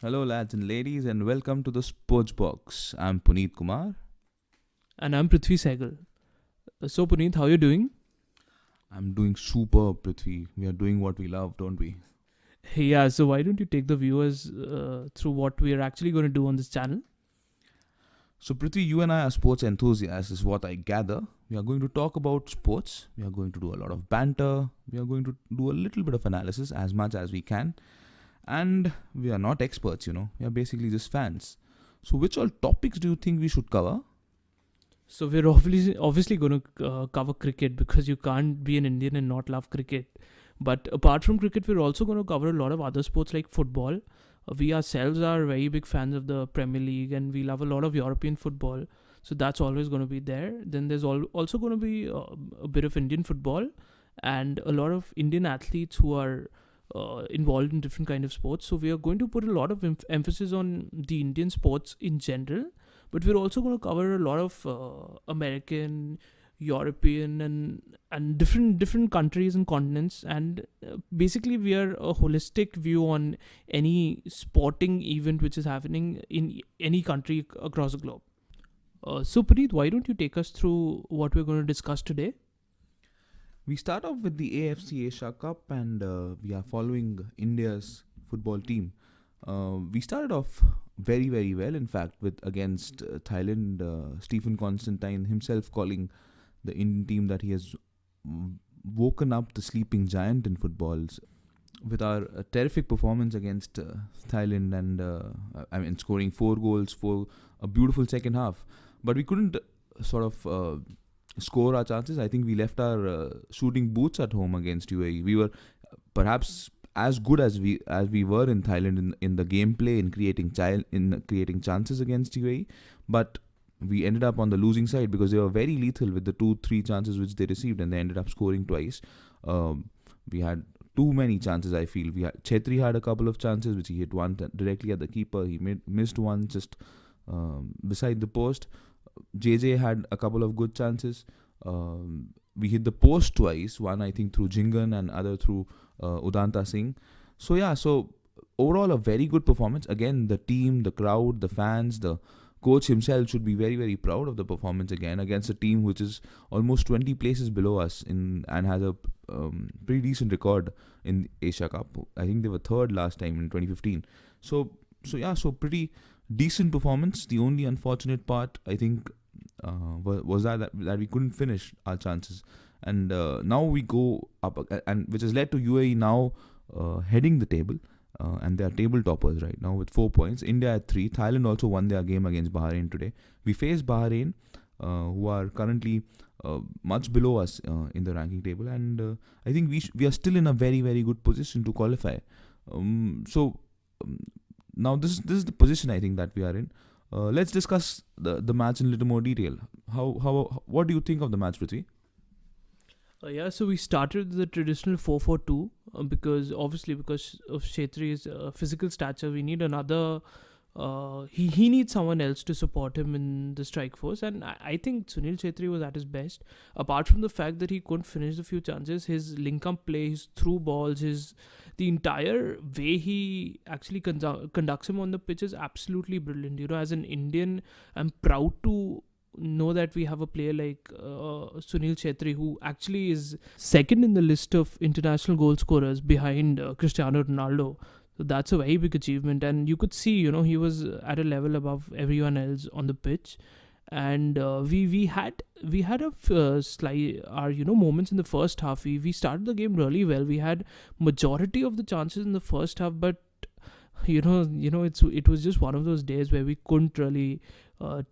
Hello, lads and ladies, and welcome to the Sports Box. I'm Puneet Kumar. And I'm Prithvi Sehgal. So, Puneet, how are you doing? I'm doing superb, Prithvi. We are doing what we love, don't we? Yeah, so why don't you take the viewers through what we are actually going to do on this channel? So, Prithvi, you and I are sports enthusiasts, is what I gather. We are going to talk about sports. We are going to do a lot of banter. We are going to do a little bit of analysis as much as we can. And we are not experts, We are basically just fans. So, which all topics do you think we should cover? So, we're obviously going to cover cricket because you can't be an Indian and not love cricket. But apart from cricket, we're also going to cover a lot of other sports like football. We ourselves are very big fans of the Premier League and we love a lot of European football. So that's always going to be there. Then there's also going to be a bit of Indian football and a lot of Indian athletes who are involved in different kind of sports. So we are going to put a lot of emphasis on the Indian sports in general. But we're also going to cover a lot of American, European and different countries and continents, and basically we are a holistic view on any sporting event which is happening in any country across the globe. So Puneet, why don't you take us through what we're going to discuss today? We start off with the AFC Asia Cup and we are following India's football team. We started off very, very well, in fact, with against Thailand. Stephen Constantine himself calling the Indian team that he has woken up the sleeping giant in footballs with our terrific performance against Thailand and scoring 4 goals for a beautiful second half. But we couldn't sort of score our chances. I think we left our shooting boots at home against UAE. We were perhaps as good as we were in Thailand in the gameplay in creating chances against UAE, but we ended up on the losing side because they were very lethal with the 2-3 chances which they received, and they ended up scoring twice. We had too many chances. I feel Chetri had a couple of chances which he hit one directly at the keeper. He missed one just beside the post. JJ had a couple of good chances. We hit the post twice, one I think through Jingan and other through Udanta Singh. So overall a very good performance. Again, the team, the crowd, the fans, the coach himself should be very, very proud of the performance again against a team which is almost 20 places below us and has a pretty decent record in Asia Cup. I think they were third last time in 2015. So pretty decent performance. The only unfortunate part, I think, was that we couldn't finish our chances. And now we go up, and which has led to UAE now heading the table. And they are table toppers right now with 4 points. India at 3. Thailand also won their game against Bahrain today. We face Bahrain, who are currently much below us in the ranking table, and I think we are still in a very, very good position to qualify. Now this is the position I think that we are in. Let's discuss the match in a little more detail. What do you think of the match, Prithvi? So we started the traditional 4-4-2 because of Chetri's physical stature. We need another. He needs someone else to support him in the strike force, and I think Sunil Chetri was at his best. Apart from the fact that he couldn't finish the few chances, his link-up play, his through balls, the entire way he actually conducts him on the pitch is absolutely brilliant. As an Indian, I'm proud to know that we have a player like Sunil Chetri, who actually is second in the list of international goal scorers behind Cristiano Ronaldo. So that's a very big achievement, and you could see, he was at a level above everyone else on the pitch. And we had a slight moments in the first half. We started the game really well. We had majority of the chances in the first half, but it was just one of those days where we couldn't really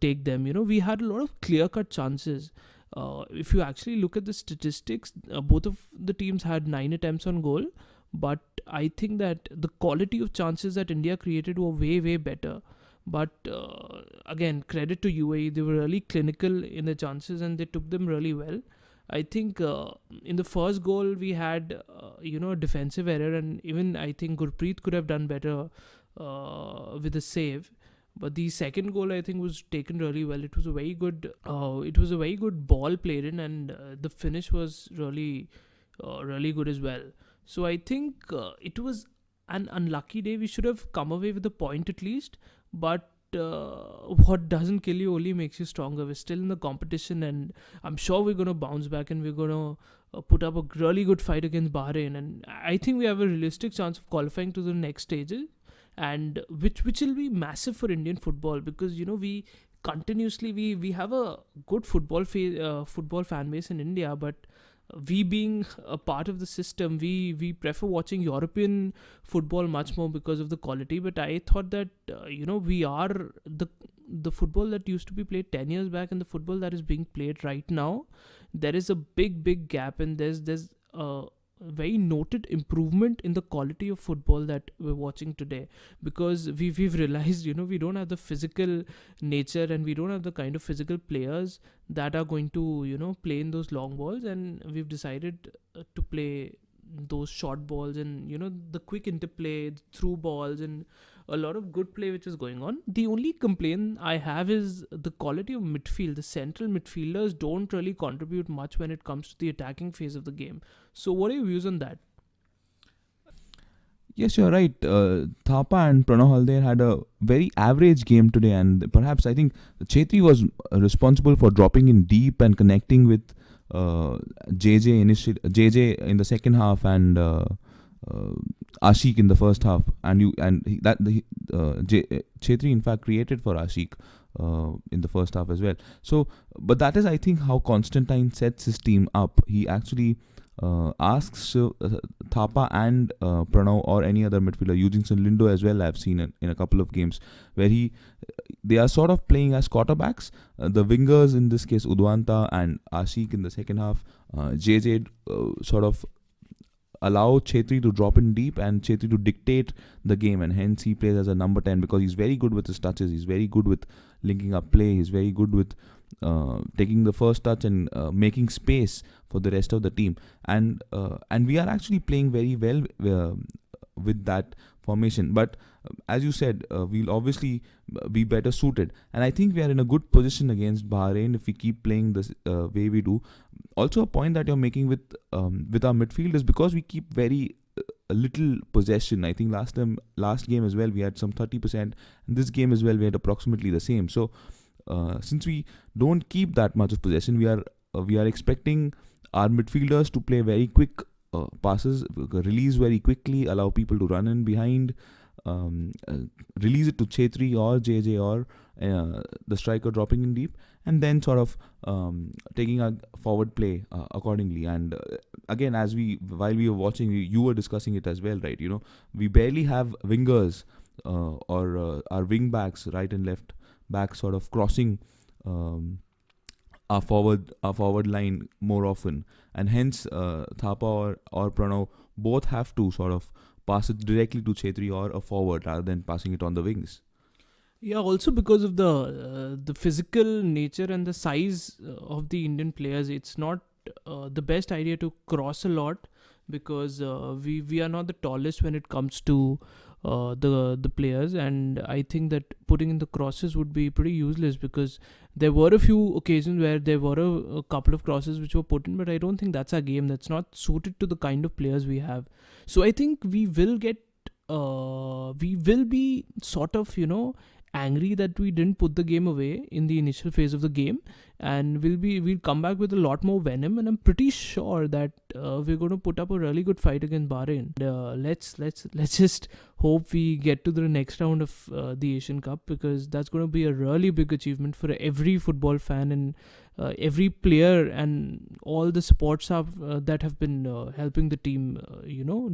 take them. We had a lot of clear-cut chances. If you actually look at the statistics, both of the teams had 9 attempts on goal, but I think that the quality of chances that India created were way, way better. But again, credit to UAE. They were really clinical in the chances and they took them really well. I think in the first goal we had a defensive error, and even I think Gurpreet could have done better with a save. But the second goal I think was taken really well. It was a very good ball played in, and the finish was really good as well. So I think it was an unlucky day. We should have come away with a point at least, but what doesn't kill you only makes you stronger. We're still in the competition, and I'm sure we're going to bounce back, and we're going to put up a really good fight against Bahrain. And I think we have a realistic chance of qualifying to the next stages, and which will be massive for Indian football, because we continuously we have a good football fan base in India, but we being a part of the system, we prefer watching European football much more because of the quality. But I thought that we are the football that used to be played 10 years back and the football that is being played right now, there is a big gap, and there's a very noted improvement in the quality of football that we're watching today, because we've realized we don't have the physical nature, and we don't have the kind of physical players that are going to play in those long balls, and we've decided to play those short balls, and the quick interplay through balls, and a lot of good play which is going on. The only complaint I have is the quality of midfield. The central midfielders don't really contribute much when it comes to the attacking phase of the game. So what are your views on that? Yes, you're right. Thapa and Pranav Halder had a very average game today, and perhaps I think Chetri was responsible for dropping in deep and connecting with JJ in the second half, and Ashik in the first half, Chetri in fact created for Ashik in the first half as well. So, but that is, I think, how Constantine sets his team up. He actually asks Thapa and Pranav or any other midfielder, using Lindo as well. I've seen in a couple of games where they are sort of playing as quarterbacks. The wingers, in this case Udwanta and Ashik in the second half, JJ sort of allow Chetri to drop in deep and Chetri to dictate the game, and hence he plays as a number 10 because he's very good with his touches, he's very good with linking up play, he's very good with taking the first touch and making space for the rest of the team, and we are actually playing very well with that formation. But as you said, we'll obviously be better suited, and I think we are in a good position against Bahrain if we keep playing this way we do. Also, a point that you're making with our midfield is because we keep very little possession. I think last game as well we had some 30%, and this game as well we had approximately the same. So since we don't keep that much of possession, we are expecting our midfielders to play very quick passes, release very quickly, allow people to run in behind, release it to Chetri or JJ or the striker dropping in deep, and then sort of taking a forward play accordingly. And again, while we were watching, you were discussing it as well, right? We barely have wingers or our wing backs, right and left back, sort of crossing our forward line more often, and hence Thapa or Pranav both have to sort of pass it directly to Chetri or a forward rather than passing it on the wings. Yeah, also because of the physical nature and the size of the Indian players, it's not the best idea to cross a lot, because we are not the tallest when it comes to the players, and I think that putting in the crosses would be pretty useless, because there were a few occasions where there were a couple of crosses which were put in, but I don't think that's our game. That's not suited to the kind of players we have. So I think we will be sort of angry that we didn't put the game away in the initial phase of the game, and we'll come back with a lot more venom, and I'm pretty sure that we're going to put up a really good fight against Bahrain. Let's just hope we get to the next round of the Asian Cup, because that's going to be a really big achievement for every football fan and every player and all the support staff that have been helping the team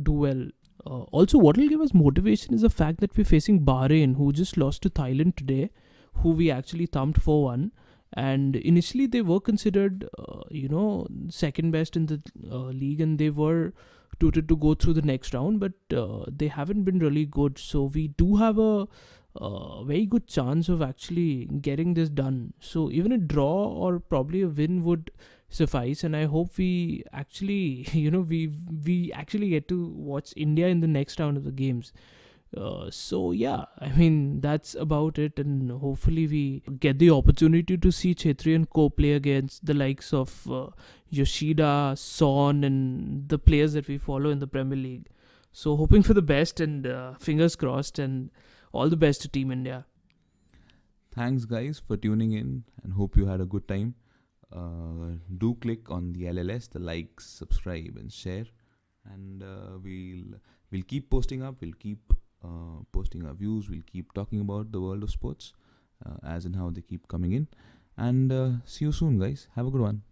do well. Also, what will give us motivation is the fact that we're facing Bahrain, who just lost to Thailand today, who we actually thumped 4-1. And initially they were considered, second best in the league, and they were touted to go through the next round, but they haven't been really good. So we do have a very good chance of actually getting this done. So even a draw or probably a win would suffice, and I hope we actually we actually get to watch India in the next round of the games. So yeah, I mean, that's about it, and hopefully we get the opportunity to see Chetri and co play against the likes of Yoshida, Son, and the players that we follow in the Premier League. So hoping for the best and fingers crossed, and all the best to Team India. Thanks, guys, for tuning in, and hope you had a good time. Do click on the LLS, the likes, subscribe, and share, and we'll keep posting up. We'll keep posting our views. We'll keep talking about the world of sports, as and how they keep coming in. And see you soon, guys. Have a good one.